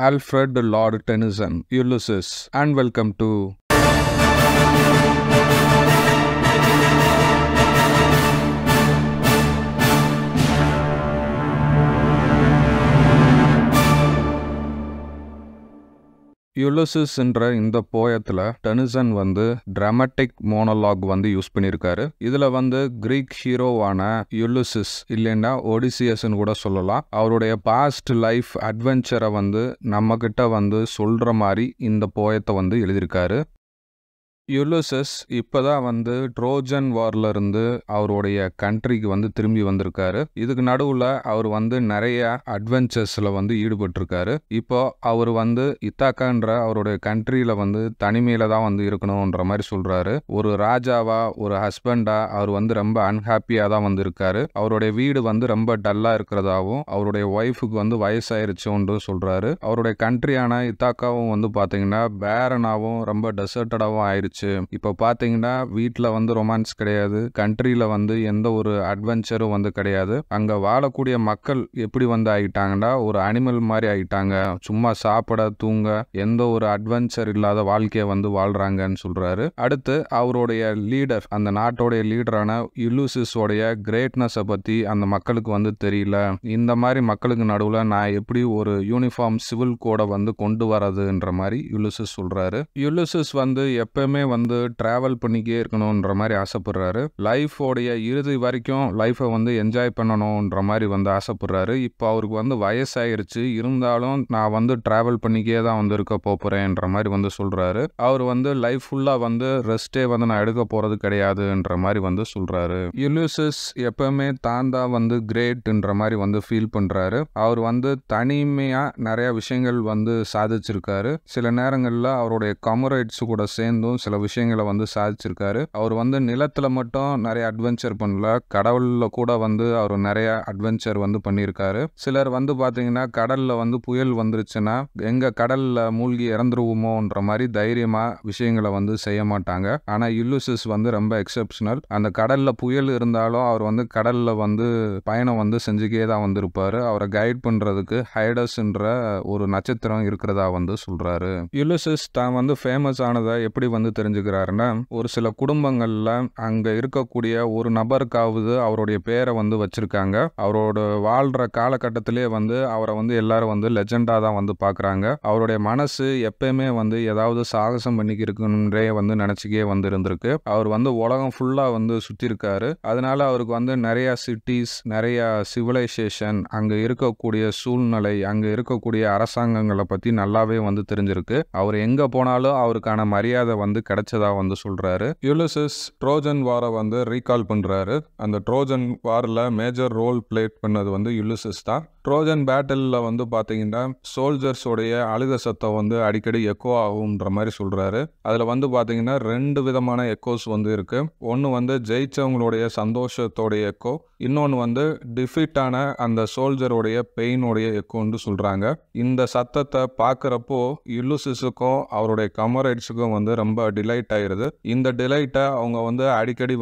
Alfred Lord Tennyson, Ulysses, and welcome to Ulysses என்ற இந்த போயத்தில் Denison dramatic monologue use பண்ணியிருக்காரு. இதில் கிரீக் ஹீரோவான யுலிசஸ் இல்லைன்னா ஒடிசியஸ்ன்னு கூட சொல்லலாம். அவருடைய பாஸ்ட் லைஃப் அட்வென்ச்சரை நம்மக்கிட்ட சொல்கிற மாதிரி இந்த போயத்தை எழுதியிருக்காரு. யுலிசஸ் இப்போதான் ட்ரோஜன் வார்ல இருந்து அவருடைய கண்ட்ரிக்கு திரும்பி வந்திருக்காரு. இதுக்கு நடுவில் அவர் நிறைய அட்வென்ச்சர்ஸில் ஈடுபட்டிருக்காரு. இப்போ அவர் இத்தாக்கான்ற அவருடைய கண்ட்ரியில் தனிமையில தான் இருக்கணும்ன்ற மாதிரி சொல்றாரு. ஒரு ராஜாவா ஒரு ஹஸ்பண்டா அவர் ரொம்ப அன்ஹாப்பியா தான் இருக்காரு. அவருடைய வீடு ரொம்ப டல்லா இருக்கிறதாவும் அவருடைய ஒய்ஃபுக்கு வயசாயிருச்சோன்னு சொல்றாரு. அவருடைய கண்ட்ரியான இத்தாக்காவும் பாத்தீங்கன்னா பேரனாவும் ரொம்ப டெசர்ட்டடாவும் ஆயிடுச்சு. இப்போ பாத்தீங்கன்னா வீட்டில் ரொமான்ஸ் கிடையாது, கண்ட்ரியில எந்த ஒரு அட்வென்ச்சரும் கிடையாது. அங்க வாழக்கூடிய மக்கள் எப்படி ஆயிட்டாங்கன்னா ஒரு அனிமல் மாதிரி ஆயிட்டாங்க. சும்மா சாப்பிட தூங்க எந்த ஒரு அட்வென்ச்சர் இல்லாத வாழ்க்கைய வாழ்றாங்கன்னு சொல்றாரு. அடுத்து அவருடைய லீடர், அந்த நாட்டோடைய லீடரான யுலிசஸோடைய கிரேட்னஸை பத்தி அந்த மக்களுக்கு தெரியல. இந்த மாதிரி மக்களுக்கு நடுவுல நான் எப்படி ஒரு யூனிஃபார்ம் சிவில் கோடை கொண்டு வரதுன்ற மாதிரி யுலிசஸ் சொல்றாரு. யுலிசஸ் எப்பவுமே டிராவல் பண்ணிக்கே இருக்கணும்ன்ற மாதிரி ஆசைப்படுறாரு. லைஃபோடைய இறுதி வரைக்கும் லைஃபை என்ஜாய் பண்ணணும்ன்ற மாதிரி ஆசைப்படுறாரு. இப்போ அவருக்கு வயசாயிருச்சு, இருந்தாலும் நான் டிராவல் பண்ணிக்கே தான் இருக்க போறேன்ற மாதிரி சொல்றாரு. அவர் லைஃப் ஃபுல்லா ரெஸ்டே நான் எடுக்க போறது கிடையாதுன்ற மாதிரி சொல்றாரு. யுலிசஸ் எப்பவுமே தான் தான் கிரேட்ன்ற மாதிரி ஃபீல் பண்றாரு. அவர் தனிமையா நிறைய விஷயங்கள் சாதிச்சிருக்காரு. சில நேரங்கள்ல அவருடைய கமரேட்ஸ் கூட சேர்ந்தும் சில விஷயங்களை சாதிச்சிருக்காரு. அவர் நிலத்துல மட்டும் நிறைய அட்வென்ச்சர் பண்ணல, கடவுள்ல கூட அவர் நிறைய அட்வென்ச்சர் பண்ணியிருக்காரு. சிலர் பாத்தீங்கன்னா கடல்ல புயல் வந்துருச்சுன்னா எங்க கடல்ல மூழ்கி இறந்துருவோமோன்ற மாதிரி தைரியமா விஷயங்களை செய்ய மாட்டாங்க. ஆனா யுலிசஸ் ரொம்ப எக்ஸெப்ஷனல். அந்த கடல்ல புயல் இருந்தாலும் அவர் கடல்ல பயணம் செஞ்சுக்கே தான் இருப்பாரு. அவரை கைட் பண்றதுக்கு ஹைடஸ்ன்ற ஒரு நட்சத்திரம் இருக்கிறதா சொல்றாரு. யுலிசஸ் தான் ஃபேமஸ் ஆனதை எப்படி தெரிஞ்சுக்கிறாருன்னா, ஒரு சில குடும்பங்கள்ல அங்க இருக்கக்கூடிய ஒரு நபருக்காவது அவருடைய பேரை வச்சிருக்காங்க. அவரோட வாழ்ற காலகட்டத்திலே அவரை எல்லாரும் லெஜெண்டா தான் பாக்குறாங்க. அவருடைய மனசு எப்பயுமே ஏதாவது சாகசம் பண்ணிக்கு இருக்குன்றே நினைச்சுக்கே இருந்திருக்கு. அவர் உலகம் ஃபுல்லா சுத்தி இருக்காரு. அதனால அவருக்கு நிறைய சிட்டிஸ், நிறைய சிவிலைசேஷன், அங்க இருக்கக்கூடிய சூழ்நிலை, அங்க இருக்கக்கூடிய அரசாங்கங்களை பத்தி நல்லாவே தெரிஞ்சிருக்கு. அவர் எங்க போனாலும் அவருக்கான மரியாதை கிடைச்சதா சொல்றாரு. யுலிசஸ் ட்ரோஜன் வாரை ரீகால் பண்றாரு. அந்த ட்ரோஜன் வார்ல மேஜர் ரோல் பிளே பண்ணது யுலிசஸ் தான். ட்ரோஜன் பேட்டில் பாத்தீங்கன்னா சோல்ஜர்ஸ் உடைய அழுக சத்தம் அடிக்கடி எக்கோ ஆகும்ன்ற மாதிரி சொல்றாரு. அதுல பாத்தீங்கன்னா ரெண்டு விதமான எக்கோஸ் இருக்கு. ஒன்னு ஜெயிச்சவங்களுடைய சந்தோஷத்தோடைய எக்கோ, இன்னொன்னு டிஃபீட்டான அந்த சோல்ஜருடைய பெயினோடைய எக்கோன்னு சொல்றாங்க. இந்த சத்தத்தை பாக்குறப்போ யுலிசஸுக்கும் அவருடைய கமரேட்ஸுக்கும் ரொம்ப டிலைட் ஆயிருது. இந்த டிலைட்டை அவங்க அடிக்கடி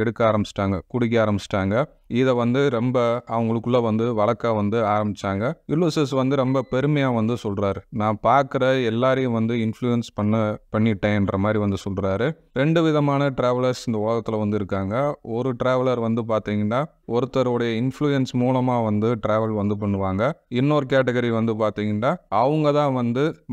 எடுக்க ஆரம்பிச்சிட்டாங்க, குடிக்க ஆரம்பிச்சிட்டாங்க. இதை ரொம்ப அவங்களுக்குள்ள வழக்க ஆரம்பிச்சாங்க. யுலிசஸ் ரொம்ப பெருமையா சொல்றாரு, நான் பார்க்குற எல்லாரையும் இன்ஃப்ளூயன்ஸ் பண்ணிட்டேன்ற மாதிரி சொல்றாரு. ரெண்டு விதமான டிராவலர்ஸ் இந்த உலகத்தில் இருக்காங்க. ஒரு டிராவலர் பார்த்தீங்கன்னா ஒருத்தருடைய இன்ஃப்ளூயன்ஸ் மூலமா டிராவல் பண்ணுவாங்க. இன்னொரு கேட்டகரி பார்த்தீங்கன்னா அவங்க தான்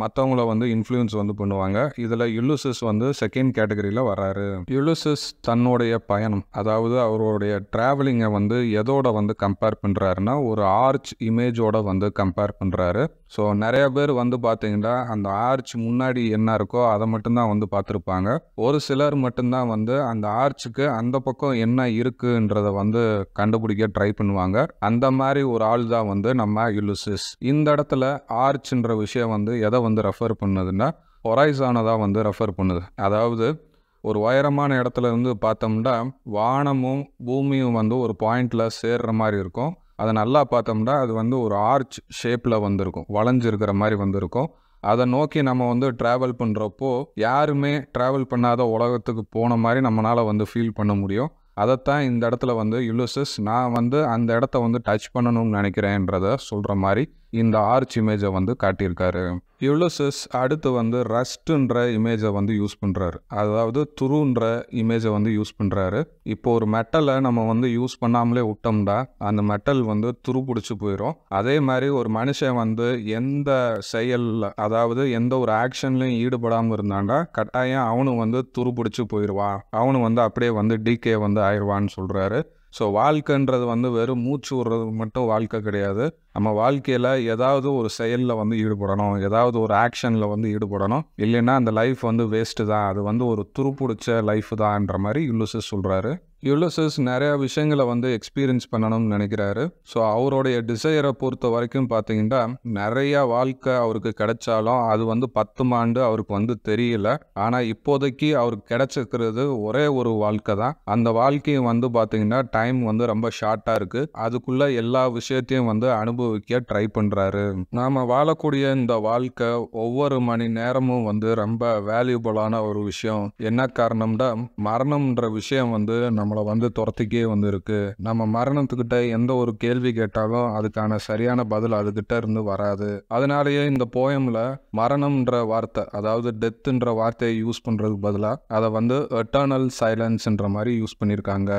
மற்றவங்கள இன்ஃப்ளூயன்ஸ் பண்ணுவாங்க. இதுல யுலிசஸ் செகண்ட் கேட்டகரியில வர்றாரு. யுலிசஸ் தன்னுடைய பயணம், அதாவது அவருடைய டிராவலிங்கை எதோட கம்பேர் பண்றாருன்னா ஒரு ஆர்ச் இமேஜோட கம்பேர் பண்றாரு. ஸோ நிறைய பேர் பார்த்தீங்கன்னா அந்த ஆர்ச் முன்னாடி என்ன இருக்கோ அதை மட்டும்தான் பார்த்துருப்பாங்க. ஒரு சிலர் மட்டும்தான் அந்த ஆர்ச்சுக்கு அந்த பக்கம் என்ன இருக்குன்றத கண்டுபிடிக்க ட்ரை பண்ணுவாங்க. அந்த மாதிரி ஒரு ஆள் தான் நம்ம யுலிசஸ். இந்த இடத்துல ஆர்ச்ன்ற விஷயம் எதை ரெஃபர் பண்ணுதுன்னா ஹொரைசானை ரெஃபர் பண்ணுது. அதாவது ஒரு உயரமான இடத்துல இருந்து பார்த்தோம்னா வானமும் பூமியும் ஒரு பாயிண்ட்ல சேர்ற மாதிரி இருக்கும். அதை நல்லா பார்த்தோம்னா அது ஒரு ஆர்ச் ஷேப்ல இருக்கும், வளைஞ்சிருக்கிற மாதிரி இருக்கும். அதை நோக்கி நம்ம ட்ராவல் பண்ணுறப்போ யாருமே ட்ராவல் பண்ணாத உலகத்துக்கு போன மாதிரி நம்மளால் ஃபீல் பண்ண முடியும். அதைத்தான் இந்த இடத்துல வந்து யுலிசஸ் நான் வந்து அந்த இடத்த வந்து டச் பண்ணணும்னு நினைக்கிறேன்றத சொல்கிற மாதிரி இந்த ஆர்ச் இமேஜை வந்து காட்டியிருக்காரு. யுலிசஸ் அடுத்து வந்து ரஸ்ட்ன்ற இமேஜை வந்து யூஸ் பண்ணுறாரு, அதாவது துருன்ற இமேஜை வந்து யூஸ் பண்ணுறாரு. இப்போ ஒரு மெட்டலை நம்ம வந்து யூஸ் பண்ணாமலே விட்டோம்னா அந்த மெட்டல் வந்து துரு பிடிச்சி போயிடும். அதே மாதிரி ஒரு மனுஷன் வந்து எந்த செயலில், அதாவது எந்த ஒரு ஆக்ஷன்லையும் ஈடுபடாமல் இருந்தாண்டா கட்டாயம் அவனும் வந்து துரு பிடிச்சி போயிடுவான், அவனு வந்து அப்படியே வந்து டிகே வந்து ஆயிடுவான்னு சொல்கிறாரு. ஸோ வாழ்க்கைன்றது வந்து வெறும் மூச்சு விடுறது மட்டும் வாழ்க்கை கிடையாது. நம்ம வாழ்க்கையில் ஏதாவது ஒரு செயலில் வந்து ஈடுபடணும், ஏதாவது ஒரு ஆக்ஷனில் வந்து ஈடுபடணும். இல்லைன்னா அந்த லைஃப் வந்து வேஸ்ட்டு தான், அது வந்து ஒரு துருப்பிடிச்ச லைஃப் தான்ன்ற மாதிரி யுலிசஸ் சொல்கிறாரு. யுலிசஸ் நிறையா விஷயங்களை வந்து எக்ஸ்பீரியன்ஸ் பண்ணணும்னு நினைக்கிறாரு. ஸோ அவருடைய டிசைரை பொறுத்த வரைக்கும் பார்த்தீங்கன்னா நிறையா வாழ்க்கை அவருக்கு கிடைச்சாலும் அது வந்து 10 ஆண்டு அவருக்கு வந்து தெரியல. ஆனால் இப்போதைக்கு அவருக்கு கிடைச்சிருக்கிறது ஒரே ஒரு வாழ்க்கை தான். அந்த வாழ்க்கையும் வந்து பார்த்தீங்கன்னா டைம் வந்து ரொம்ப ஷார்ட்டாக இருக்குது. அதுக்குள்ளே எல்லா விஷயத்தையும் வந்து அனுபவிக்க ட்ரை பண்ணுறாரு. நாம் வாழக்கூடிய இந்த வாழ்க்கை ஒவ்வொரு மணி நேரமும் வந்து ரொம்ப வேல்யூபிளான ஒரு விஷயம். என்ன காரணம்னா மரணம்ன்ற விஷயம் வந்து நம்மளை வந்து துரத்திக்கே வந்து இருக்கு. நம்ம மரணத்துக்கிட்ட எந்த ஒரு கேள்வி கேட்டாலும் அதுக்கான சரியான பதில் அதுகிட்ட இருந்து வராது. அதனாலேயே இந்த போயம்ல மரணம்ன்ற வார்த்தை, அதாவது டெத்துன்ற வார்த்தையை யூஸ் பண்றதுக்கு பதிலாக அதை வந்து எட்டர்னல் சைலன்ஸ்ன்ற மாதிரி யூஸ் பண்ணியிருக்காங்க.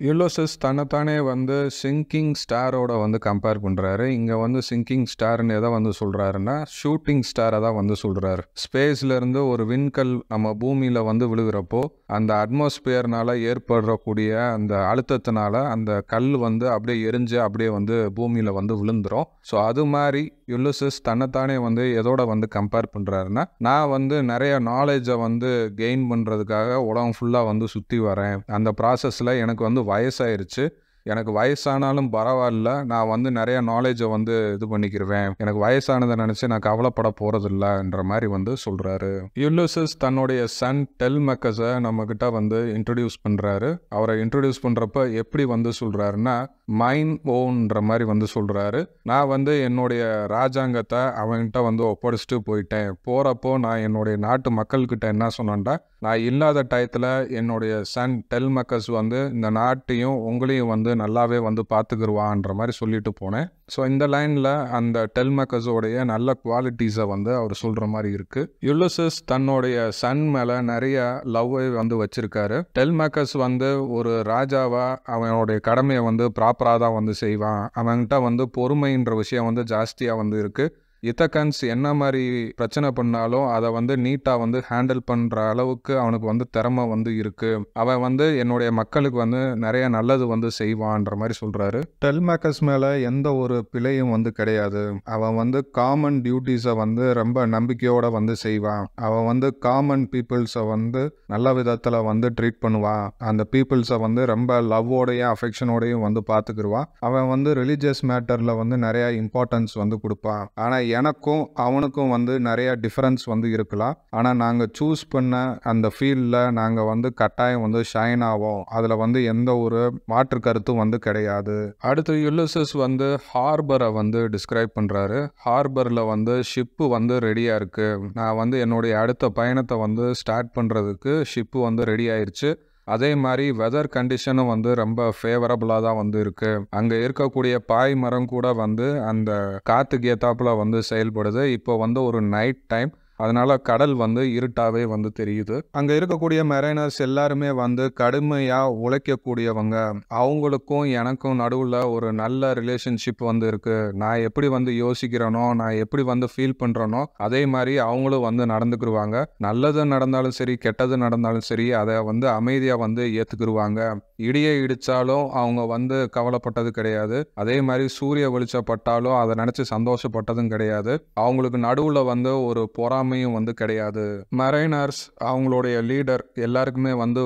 யுலிசஸ் தன்னைத்தானே வந்து சிங்கிங் ஸ்டாரோட வந்து கம்பேர் பண்றாரு. இங்க வந்து சிங்கிங் ஸ்டார்னு எதை வந்து சொல்றாருன்னா ஷூட்டிங் ஸ்டாரை தான் வந்து சொல்றாரு. ஸ்பேஸ்ல இருந்து ஒரு விண்கல் நம்ம பூமியில வந்து விழுகிறப்போ அந்த அட்மாஸ்பியர்னால ஏற்படக்கூடிய அந்த அழுத்தத்தினால அந்த கல் வந்து அப்படியே எரிஞ்சு அப்படியே வந்து பூமியில வந்து விழுந்துரும். ஸோ அது மாதிரி யுலிசஸ் தன்னைத்தானே வந்து எதோட வந்து கம்பேர் பண்றாருன்னா, நான் வந்து நிறைய நாலேஜை வந்து கெயின் பண்றதுக்காக உலகம் ஃபுல்லா வந்து சுற்றி வரேன். அந்த ப்ராசஸ்ல எனக்கு வந்து வயசாயிருச்சு, எனக்கு வயசானாலும் பரவாயில்ல, நான் வந்து நிறைய நாலேஜை வந்து இது பண்ணிக்கிருவேன், எனக்கு வயசானதை நினச்சி நான் கவலைப்பட போகிறதில்லன்ற மாதிரி வந்து சொல்கிறாரு. யுலிசஸ் தன்னுடைய சன் டெல்மெக்கஸை நம்மக்கிட்ட வந்து இன்ட்ரடியூஸ் பண்ணுறாரு. அவரை இன்ட்ரடியூஸ் பண்ணுறப்ப எப்படி வந்து சொல்கிறாருன்னா மைன் ஓன்ற மாதிரி வந்து சொல்கிறாரு. நான் வந்து என்னுடைய ராஜாங்கத்தை அவன்கிட்ட வந்து ஒப்படைச்சிட்டு போயிட்டேன். போகிறப்போ நான் என்னுடைய நாட்டு மக்கள்கிட்ட என்ன சொன்னேன்டா, நான் இல்லாத டயத்தில் என்னுடைய சன் டெல்மெக்கஸ் வந்து இந்த நாட்டையும் உங்களையும் வந்து நல்லாவே வந்து பார்த்துக்கிருவான்ற மாதிரி சொல்லிட்டு போனேன். ஸோ இந்த லைனில் அந்த டெல்மெக்கஸோடைய நல்ல குவாலிட்டிஸை வந்து அவர் சொல்கிற மாதிரி இருக்குது. யுலிசஸ் தன்னுடைய சன் மேலே நிறைய லவ்வை வந்து வச்சிருக்காரு. டெல்மெக்கஸ் வந்து ஒரு ராஜாவா அவனுடைய கடமையை வந்து ப்ராப்பராக தான் வந்து செய்வான். அவன்கிட்ட வந்து பொறுமைன்ற விஷயம் வந்து ஜாஸ்தியாக வந்து இருக்குது. இத்தகன்ஸ் என்ன மாதிரி பிரச்சனை பண்ணாலும் அதை வந்து நீட்டாக வந்து ஹேண்டில் பண்ணுற அளவுக்கு அவனுக்கு வந்து திறமை வந்து இருக்குது. அவன் வந்து என்னுடைய மக்களுக்கு வந்து நிறைய நல்லது வந்து செய்வான்ற மாதிரி சொல்கிறாரு. டெல்மெக்கஸ் மேலே எந்த ஒரு பிழையும் வந்து கிடையாது. அவன் வந்து காமன் டியூட்டிஸை வந்து ரொம்ப நம்பிக்கையோடு வந்து செய்வான். அவன் வந்து காமன் பீப்புள்ஸை வந்து நல்ல விதத்தில் வந்து ட்ரீட் பண்ணுவான். அந்த பீப்புள்ஸை வந்து ரொம்ப லவ்வோடையும் அஃபெக்ஷனோடையும் வந்து பார்த்துக்கிடுவான். அவன் வந்து ரிலீஜியஸ் மேட்டரில் வந்து நிறைய இம்பார்ட்டன்ஸ் வந்து கொடுப்பான். ஆனால் எனக்கும் அவனுக்கும் வந்து நிறைய டிஃபரன்ஸ் வந்து இருக்கலாம். ஆனால் நாங்கள் சூஸ் பண்ண அந்த ஃபீல்டில் நாங்கள் வந்து கட்டாயம் வந்து ஷைன் ஆவோம். அதில் வந்து எந்த ஒரு மாற்று கருத்தும் வந்து கிடையாது. அடுத்து யுலிசஸ் வந்து ஹார்பரை வந்து டிஸ்கிரைப் பண்ணுறாரு. ஹார்பரில் வந்து ஷிப்பு வந்து ரெடியாக இருக்குது. நான் வந்து என்னுடைய அடுத்த பயணத்தை வந்து ஸ்டார்ட் பண்ணுறதுக்கு ஷிப்பு வந்து ரெடி ஆயிடுச்சு. அதே மாதிரி வெதர் கண்டிஷனும் வந்து ரொம்ப ஃபேவரபுளாக தான் வந்து இருக்குது. அங்கே இருக்கக்கூடிய பாய் மரம் கூட வந்து அந்த காற்றுக்கு ஏத்தாப்புல வந்து செயல்படுது. இப்போ வந்து ஒரு நைட் டைம், அதனால கடல் வந்து இருட்டாவே வந்து தெரியுது. அங்கே இருக்கக்கூடிய மெரைனர்ஸ் எல்லாருமே வந்து கடுமையாக உழைக்கக்கூடியவங்க. அவங்களுக்கும் எனக்கும் நடுவில் ஒரு நல்ல ரிலேஷன்ஷிப் வந்து இருக்குது. நான் எப்படி வந்து யோசிக்கிறேனோ, நான் எப்படி வந்து ஃபீல் பண்ணுறேனோ அதே மாதிரி அவங்களும் வந்து நடந்துக்கிடுவாங்க. நல்லது நடந்தாலும் சரி, கெட்டது நடந்தாலும் சரி, அதை வந்து அமைதியாக வந்து ஏற்றுக்கிடுவாங்க. இடியை இடித்தாலும் அவங்க வந்து கவலைப்பட்டது கிடையாது. அதே மாதிரி சூரிய வெளிச்சப்பட்டாலும் அதை நினச்சி சந்தோஷப்பட்டதும் கிடையாது. அவங்களுக்கு நடுவில் வந்து ஒரு பொறாமையும் வந்து கிடையாது. மரைனர்ஸ் அவங்களுடைய லீடர் எல்லாருக்குமே வந்து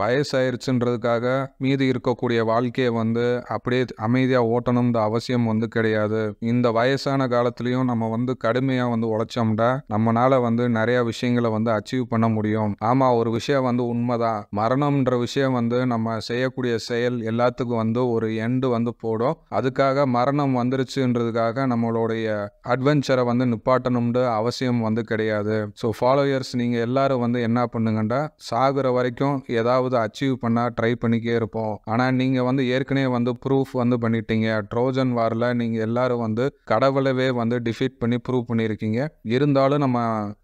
வயசாயிருச்சுன்றதுக்காக மீதி இருக்கக்கூடிய வாழ்க்கையை வந்து அப்படியே அமைதியாக ஓட்டணும்ன்ற அவசியம் வந்து கிடையாது. இந்த வயசான காலத்துலேயும் நம்ம வந்து கடுமையாக வந்து உழைச்சோம்னா நம்மளால வந்து நிறைய விஷயங்களை வந்து அச்சீவ் பண்ண முடியும். ஆமாம், ஒரு விஷயம் வந்து உண்மைதான். மரணம்ன்ற விஷயம் வந்து நம்ம செய்யக்கூடிய செயல் எல்லாத்துக்கும் வந்து ஒரு எண்டு வந்து போடும். அதுக்காக மரணம் வந்துருச்சுன்றதுக்காக நம்மளுடைய அட்வென்ச்சரை வந்து நிப்பாட்டணும்னு அவசியம் அவசியம் வந்து கிடையாது. ஸோ ஃபாலோயர்ஸ் நீங்கள் எல்லாரும் வந்து என்ன பண்ணுங்கண்டா, சாகுற வரைக்கும் ஏதாவது அச்சீவ் பண்ண ட்ரை பண்ணிக்கே இருப்போம். ஆனால் நீங்கள் வந்து ஏற்கனவே வந்து ப்ரூஃப் வந்து பண்ணிட்டீங்க. ட்ரோஜன் வாரில் நீங்கள் எல்லாரும் வந்து கடவுளவே வந்து டிஃபீட் பண்ணி ப்ரூவ் பண்ணியிருக்கீங்க. இருந்தாலும் நம்ம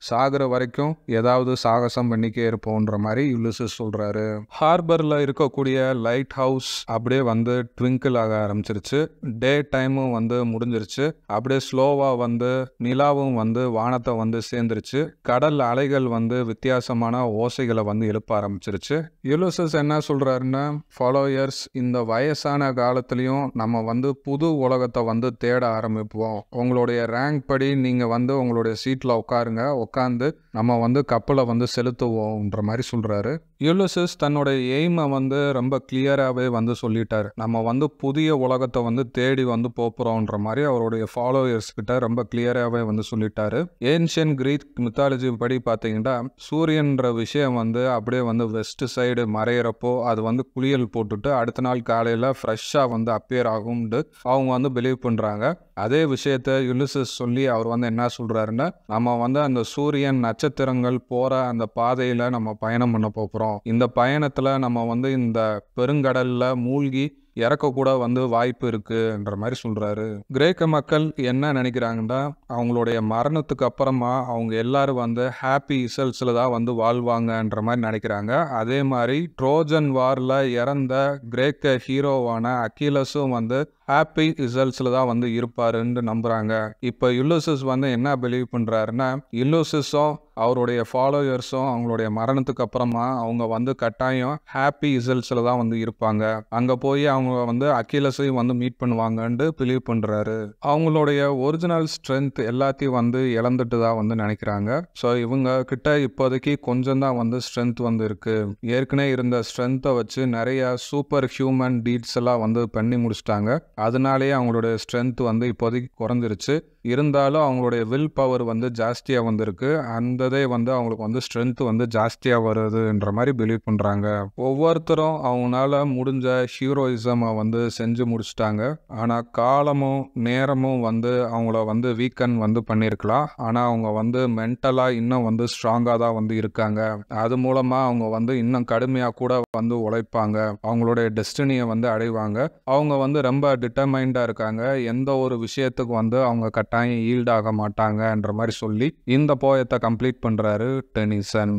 சாகுற வரைக்கும் ஏதாவது சாகசம் பண்ணிக்கே இருப்போன்ற மாதிரி யுலிசஸ் சொல்றாரு. ஹார்பர்ல இருக்கக்கூடிய லைட் ஹவுஸ் அப்படியே வந்து ட்விங்கிள் ஆக ஆரம்பிச்சிருச்சு. டே டைமும் வந்து முடிஞ்சிருச்சு. அப்படியே ஸ்லோவா வந்து நிலாவும் வந்து வானத்தை வந்து சேர்ந்துருச்சு. கடல் அலைகள் வந்து வித்தியாசமான ஓசைகளை வந்து எழுப்ப ஆரம்பிச்சிருச்சு. யுலிசஸ் என்ன சொல்றாருன்னா, ஃபாலோயர்ஸ் இந்த வயசான காலத்திலையும் நம்ம வந்து புது உலகத்தை வந்து தேட ஆரம்பிப்போம். உங்களுடைய ரேங்க் படி நீங்க வந்து உங்களுடைய சீட்ல உட்காருங்க, உட்காந்து நம்ம வந்து கப்பலை வந்து செலுத்துவோம்ன்ற மாதிரி சொல்றாரு. யுலிசஸ் தன்னோட எய்மை வந்து ரொம்ப கிளியராகவே வந்து சொல்லிட்டாரு. நம்ம வந்து புதிய உலகத்தை வந்து தேடி வந்து போகிறோன்ற மாதிரி அவருடைய ஃபாலோயர்ஸ் கிட்ட ரொம்ப கிளியராகவே வந்து சொல்லிட்டாரு. ஏன்ஷியன் கிரீக் மித்தாலஜி படி பார்த்தீங்கன்னா, சூரியன்ற விஷயம் வந்து அப்படியே வந்து வெஸ்ட் சைடு மறையிறப்போ அது வந்து குளியல் போட்டுட்டு அடுத்த நாள் காலையில் ஃப்ரெஷ்ஷாக வந்து அப்பியர் ஆகும்னு அவங்க வந்து பிலீவ் பண்ணுறாங்க. அதே விஷயத்த யுலிசஸ் சொல்லி அவர் வந்து என்ன சொல்றாருன்னா, நம்ம வந்து அந்த சூரியன் நட்சத்திரங்கள் போற அந்த பாதையில நம்ம பயணம் பண்ண போகிறோம். இந்த பயணத்துல நம்ம வந்து இந்த பெருங்கடல்ல மூழ்கி இறக்க கூட வந்து வாய்ப்பு இருக்குன்ற மாதிரி சொல்றாரு. கிரேக்க மக்கள் என்ன நினைக்கிறாங்கன்னா, அவங்களுடைய மரணத்துக்கு அப்புறமா அவங்க எல்லாரும் வந்து ஹாப்பி இசல்ஸ்ல தான் வந்து வாழ்வாங்கன்ற மாதிரி நினைக்கிறாங்க. அதே மாதிரி ட்ரோஜன் வார்ல இறந்த கிரேக்க ஹீரோவான அக்கிலஸும் வந்து ஹாப்பி ரிசல்ட்ஸில் தான் வந்து இருப்பாருன்னு நம்புகிறாங்க. இப்போ யுலிசஸ் வந்து என்ன பிலீவ் பண்ணுறாருன்னா, யுலிசஸும் அவருடைய ஃபாலோயர்ஸும் அவங்களுடைய மரணத்துக்கு அப்புறமா அவங்க வந்து கட்டாயம் ஹாப்பி ரிசல்ட்ஸில் தான் வந்து இருப்பாங்க. அங்கே போய் அவங்க வந்து அக்கிலஸையும் வந்து மீட் பண்ணுவாங்கன்னு பிலீவ் பண்ணுறாரு. அவங்களுடைய ஒரிஜினல் ஸ்ட்ரென்த் எல்லாத்தையும் வந்து இழந்துட்டு தான் வந்து நினைக்கிறாங்க. ஸோ இவங்க கிட்ட இப்போதைக்கு கொஞ்சம் தான் வந்து ஸ்ட்ரென்த் வந்து இருக்குது. ஏற்கனவே இருந்த ஸ்ட்ரென்த்தை வச்சு நிறைய சூப்பர் ஹியூமன் டீட்ஸ் எல்லாம் வந்து பண்ணி முடிச்சிட்டாங்க. அதனாலேயே அவங்களுடைய ஸ்ட்ரென்த் வந்து இப்போதைக்கு குறைஞ்சிருச்சு. இருந்தாலும் அவங்களுடைய வில் பவர் வந்து ஜாஸ்தியாக வந்திருக்கு. அந்ததே வந்து அவங்களுக்கு வந்து ஸ்ட்ரென்த் வந்து ஜாஸ்தியாக வருதுன்ற மாதிரி பிலீவ் பண்ணுறாங்க. ஒவ்வொருத்தரும் அவங்களால முடிஞ்ச ஹீரோயிசமை வந்து செஞ்சு முடிச்சிட்டாங்க. ஆனால் காலமும் நேரமும் வந்து அவங்கள வந்து வீக்கன் வந்து பண்ணியிருக்கலாம். ஆனால் அவங்க வந்து மென்டலாக இன்னும் வந்து ஸ்ட்ராங்காக தான் வந்து இருக்காங்க. அது மூலமாக அவங்க வந்து இன்னும் கடுமையாக கூட வந்து உழைப்பாங்க. அவங்களுடைய டெஸ்டினியை வந்து அடைவாங்க. அவங்க வந்து ரொம்ப டிட்டர்மைண்டாக இருக்காங்க. எந்த ஒரு விஷயத்துக்கு வந்து அவங்க கட்டாயம் ஈல்ட் ஆக மாட்டாங்கன்ற மாதிரி சொல்லி இந்த போயத்தை கம்ப்ளீட் பண்ணுறாரு டெனிசன்.